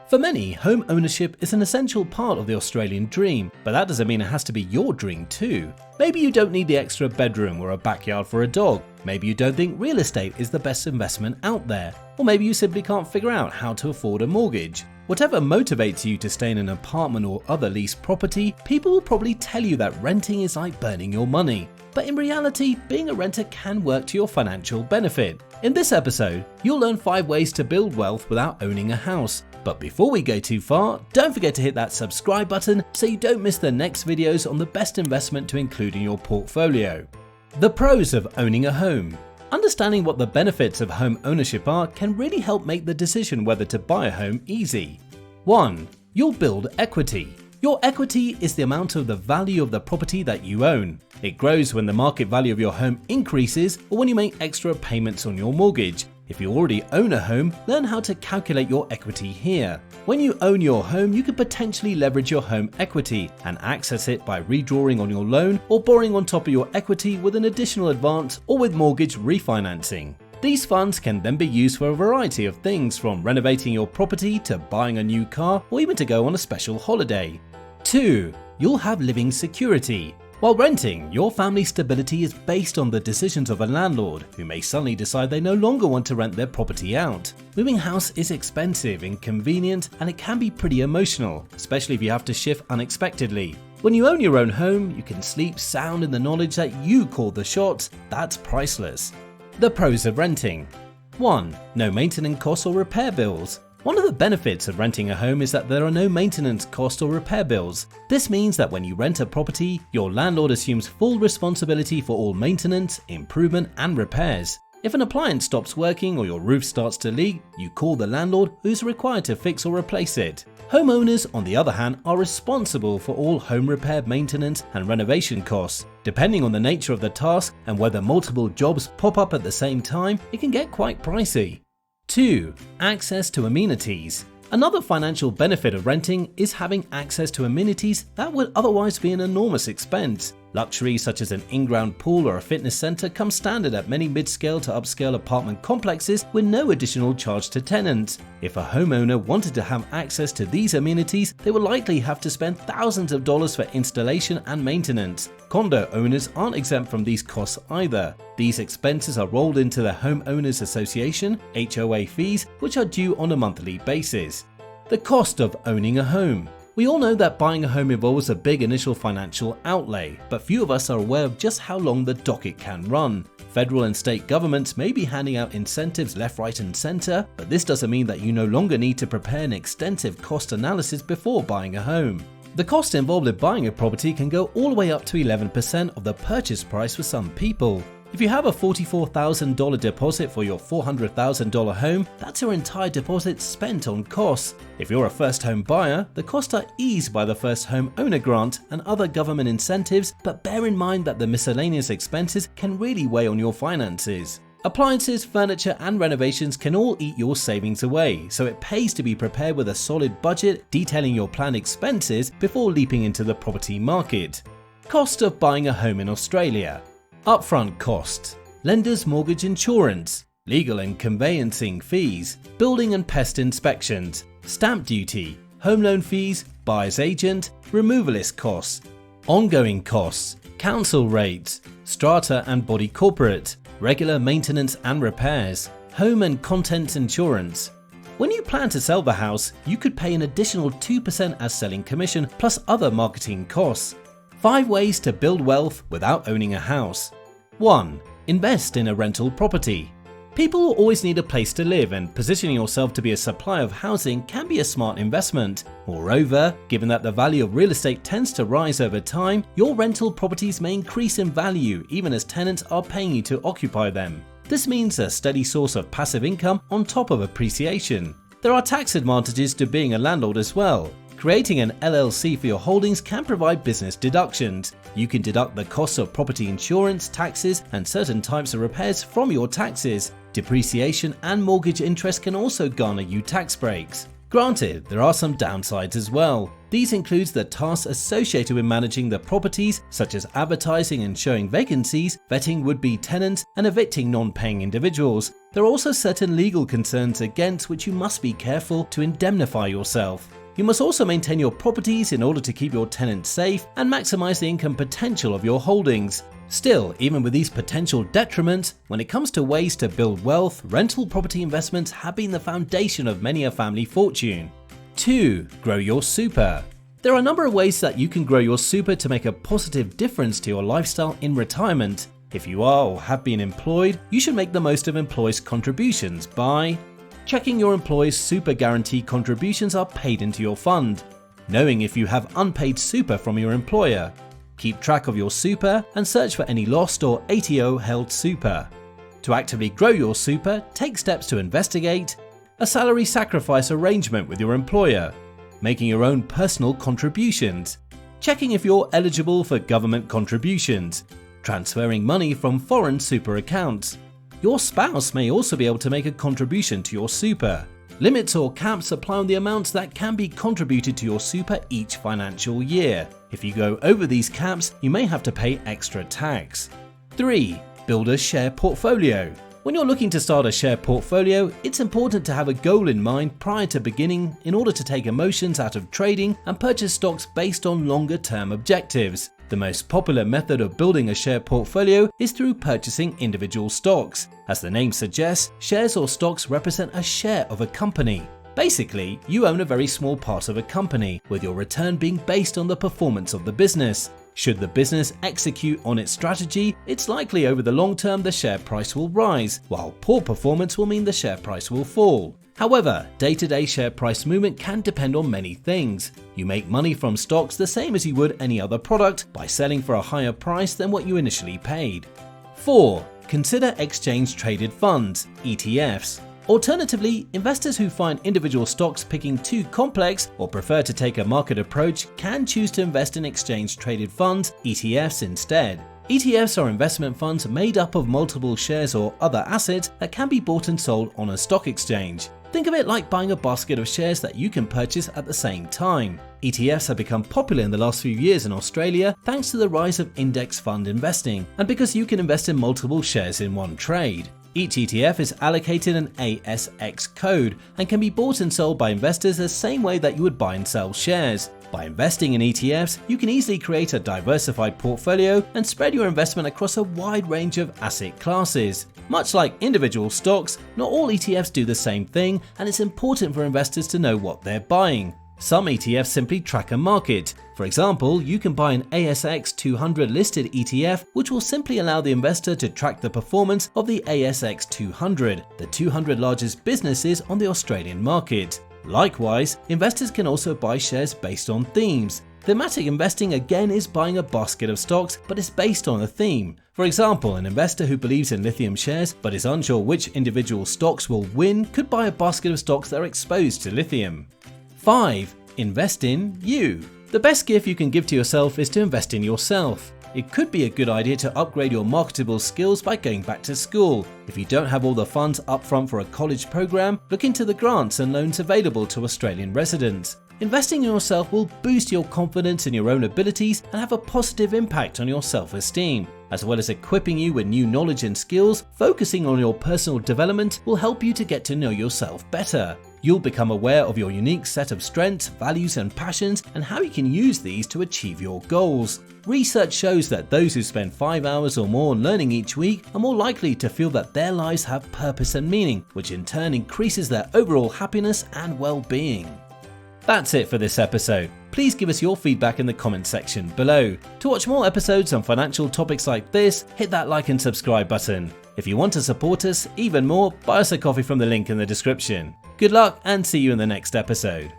For many, home ownership is an essential part of the Australian dream, but that doesn't mean it has to be your dream too. Maybe you don't need the extra bedroom or a backyard for a dog. Maybe you don't think real estate is the best investment out there. Or maybe you simply can't figure out how to afford a mortgage. Whatever motivates you to stay in an apartment or other leased property, people will probably tell you that renting is like burning your money. But in reality, being a renter can work to your financial benefit. In this episode, you'll learn 5 ways to build wealth without owning a house. But before we go too far, don't forget to hit that subscribe button so you don't miss the next videos on the best investment to include in your portfolio. The pros of owning a home. Understanding what the benefits of home ownership are can really help make the decision whether to buy a home easy. 1. You'll build equity. Your equity is the amount of the value of the property that you own. It grows when the market value of your home increases or when you make extra payments on your mortgage. If you already own a home, learn how to calculate your equity here. When you own your home, you can potentially leverage your home equity and access it by redrawing on your loan or borrowing on top of your equity with an additional advance or with mortgage refinancing. These funds can then be used for a variety of things, from renovating your property to buying a new car or even to go on a special holiday. 2. You'll have living security. While renting, your family's stability is based on the decisions of a landlord who may suddenly decide they no longer want to rent their property out. Moving house is expensive, inconvenient, and it can be pretty emotional, especially if you have to shift unexpectedly. When you own your own home, you can sleep sound in the knowledge that you call the shots. That's priceless. The pros of renting. 1. No maintenance costs or repair bills. One of the benefits of renting a home is that there are no maintenance costs or repair bills. This means that when you rent a property, your landlord assumes full responsibility for all maintenance, improvement, and repairs. If an appliance stops working or your roof starts to leak, you call the landlord, who's required to fix or replace it. Homeowners, on the other hand, are responsible for all home repair, maintenance, and renovation costs. Depending on the nature of the task and whether multiple jobs pop up at the same time, it can get quite pricey. 2. Access to amenities. Another financial benefit of renting is having access to amenities that would otherwise be an enormous expense. Luxuries such as an in-ground pool or a fitness center come standard at many mid-scale to upscale apartment complexes with no additional charge to tenants. If a homeowner wanted to have access to these amenities, they would likely have to spend thousands of dollars for installation and maintenance. Condo owners aren't exempt from these costs either. These expenses are rolled into the Homeowners Association (HOA) fees, which are due on a monthly basis. The cost of owning a home. We all know that buying a home involves a big initial financial outlay, but few of us are aware of just how long the docket can run. Federal and state governments may be handing out incentives left, right, and center, but this doesn't mean that you no longer need to prepare an extensive cost analysis before buying a home. The cost involved in buying a property can go all the way up to 11% of the purchase price for some people. If you have a $44,000 deposit for your $400,000 home, that's your entire deposit spent on costs. If you're a first home buyer, the costs are eased by the first home owner grant and other government incentives, but bear in mind that the miscellaneous expenses can really weigh on your finances. Appliances, furniture, and renovations can all eat your savings away, so it pays to be prepared with a solid budget detailing your planned expenses before leaping into the property market. Cost of buying a home in Australia. Upfront costs, lender's mortgage insurance, legal and conveyancing fees, building and pest inspections, stamp duty, home loan fees, buyer's agent, removalist costs, ongoing costs, council rates, strata and body corporate, regular maintenance and repairs, home and contents insurance. When you plan to sell the house, you could pay an additional 2% as selling commission plus other marketing costs. 5 ways to build wealth without owning a house. 1. Invest in a rental property. People will always need a place to live, and positioning yourself to be a supplier of housing can be a smart investment. Moreover, given that the value of real estate tends to rise over time, your rental properties may increase in value even as tenants are paying you to occupy them. This means a steady source of passive income on top of appreciation. There are tax advantages to being a landlord as well. Creating an LLC for your holdings can provide business deductions. You can deduct the costs of property insurance, taxes, and certain types of repairs from your taxes. Depreciation and mortgage interest can also garner you tax breaks. Granted, there are some downsides as well. These includes the tasks associated with managing the properties, such as advertising and showing vacancies, vetting would-be tenants, and evicting non-paying individuals. There are also certain legal concerns against which you must be careful to indemnify yourself. You must also maintain your properties in order to keep your tenants safe and maximize the income potential of your holdings. Still, even with these potential detriments, when it comes to ways to build wealth, rental property investments have been the foundation of many a family fortune. 2. Grow your super. There are a number of ways that you can grow your super to make a positive difference to your lifestyle in retirement. If you are or have been employed, you should make the most of employees' contributions by checking your employees' super guarantee contributions are paid into your fund, knowing if you have unpaid super from your employer, keep track of your super and search for any lost or ATO held super. To actively grow your super, take steps to investigate a salary sacrifice arrangement with your employer, making your own personal contributions, checking if you're eligible for government contributions, transferring money from foreign super accounts. Your spouse may also be able to make a contribution to your super. Limits or caps apply on the amounts that can be contributed to your super each financial year. If you go over these caps, you may have to pay extra tax. 3. Build a share portfolio. When you're looking to start a share portfolio, it's important to have a goal in mind prior to beginning in order to take emotions out of trading and purchase stocks based on longer-term objectives. The most popular method of building a share portfolio is through purchasing individual stocks. As the name suggests, shares or stocks represent a share of a company. Basically, you own a very small part of a company, with your return being based on the performance of the business. Should the business execute on its strategy, it's likely over the long term the share price will rise, while poor performance will mean the share price will fall. However, day-to-day share price movement can depend on many things. You make money from stocks the same as you would any other product by selling for a higher price than what you initially paid. 4. Consider exchange-traded funds, ETFs. Alternatively, investors who find individual stocks picking too complex or prefer to take a market approach can choose to invest in exchange-traded funds, ETFs, instead. ETFs are investment funds made up of multiple shares or other assets that can be bought and sold on a stock exchange. Think of it like buying a basket of shares that you can purchase at the same time. ETFs have become popular in the last few years in Australia thanks to the rise of index fund investing and because you can invest in multiple shares in one trade. Each ETF is allocated an ASX code and can be bought and sold by investors the same way that you would buy and sell shares. By investing in ETFs, you can easily create a diversified portfolio and spread your investment across a wide range of asset classes. Much like individual stocks, not all ETFs do the same thing, and it's important for investors to know what they're buying. Some ETFs simply track a market. For example, you can buy an ASX 200 listed ETF, which will simply allow the investor to track the performance of the ASX 200, the 200 largest businesses on the Australian market. Likewise, investors can also buy shares based on themes. Thematic investing again is buying a basket of stocks, but it's based on a theme. For example, an investor who believes in lithium shares but is unsure which individual stocks will win could buy a basket of stocks that are exposed to lithium. 5. Invest in you. The best gift you can give to yourself is to invest in yourself. It could be a good idea to upgrade your marketable skills by going back to school. If you don't have all the funds upfront for a college program, look into the grants and loans available to Australian residents. Investing in yourself will boost your confidence in your own abilities and have a positive impact on your self-esteem. As well as equipping you with new knowledge and skills, focusing on your personal development will help you to get to know yourself better. You'll become aware of your unique set of strengths, values, and passions, and how you can use these to achieve your goals. Research shows that those who spend 5 hours or more learning each week are more likely to feel that their lives have purpose and meaning, which in turn increases their overall happiness and well-being. That's it for this episode. Please give us your feedback in the comment section below. To watch more episodes on financial topics like this, hit that like and subscribe button. If you want to support us even more, buy us a coffee from the link in the description. Good luck and see you in the next episode.